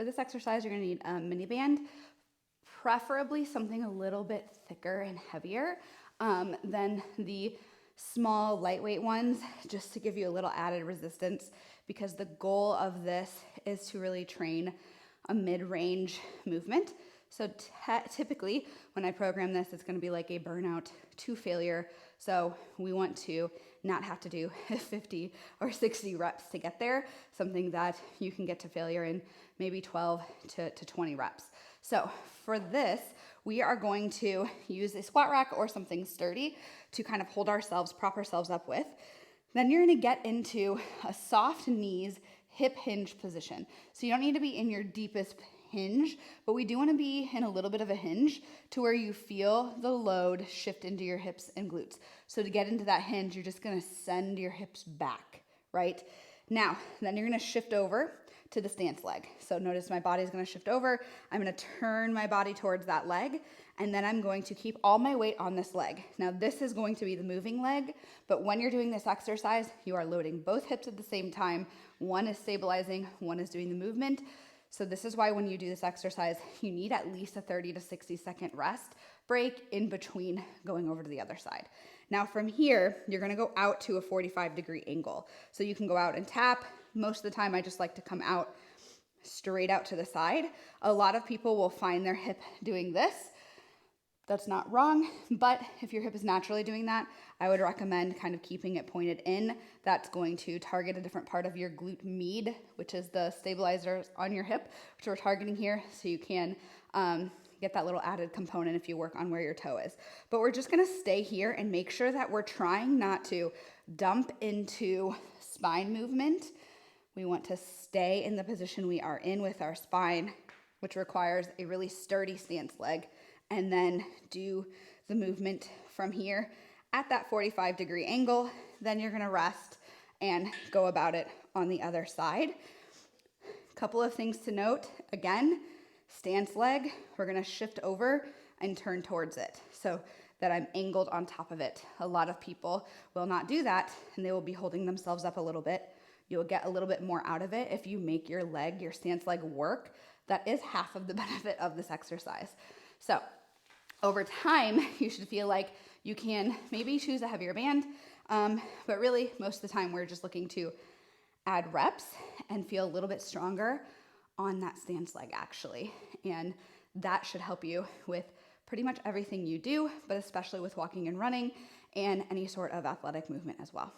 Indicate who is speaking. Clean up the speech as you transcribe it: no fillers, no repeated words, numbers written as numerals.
Speaker 1: For this exercise, you're gonna need a mini band, preferably something a little bit thicker and heavier than the small lightweight ones, just to give you a little added resistance, because the goal of this is to really train a mid-range movement. So typically when I program this, it's gonna be like a burnout to failure. So we want to not have to do 50 or 60 reps to get there, something that you can get to failure in maybe 12 to 20 reps. So for this, we are going to use a squat rack or something sturdy to kind of hold ourselves, prop ourselves up with. Then you're gonna get into a soft knees, hip hinge position. So you don't need to be in your deepest hinge, but we do wanna be in a little bit of a hinge to where you feel the load shift into your hips and glutes. So to get into that hinge, you're just gonna send your hips back, right? Now, then you're gonna shift over to the stance leg. So notice my body is gonna shift over. I'm gonna turn my body towards that leg, and then I'm going to keep all my weight on this leg. Now this is going to be the moving leg, but when you're doing this exercise, you are loading both hips at the same time. One is stabilizing, one is doing the movement. So this is why when you do this exercise, you need at least a 30 to 60 second rest break in between going over to the other side. Now from here, you're gonna go out to a 45-degree angle. So you can go out and tap. Most of the time, I just like to come out straight out to the side. A lot of people will find their hip doing this. That's not wrong, but if your hip is naturally doing that, I would recommend kind of keeping it pointed in. That's going to target a different part of your glute med, which is the stabilizers on your hip, which we're targeting here, so you can get that little added component if you work on where your toe is. But we're just gonna stay here and make sure that we're trying not to dump into spine movement. We want to stay in the position we are in with our spine, which requires a really sturdy stance leg, and then do the movement from here at that 45-degree angle. Then you're gonna rest and go about it on the other side. Couple of things to note. Again, stance leg, we're gonna shift over and turn towards it so that I'm angled on top of it. A lot of people will not do that, and they will be holding themselves up a little bit. You'll get a little bit more out of it if you make your leg, your stance leg work. That is half of the benefit of this exercise. So over time, you should feel like you can maybe choose a heavier band, but really most of the time we're just looking to add reps and feel a little bit stronger on that stance leg actually. And that should help you with pretty much everything you do, but especially with walking and running and any sort of athletic movement as well.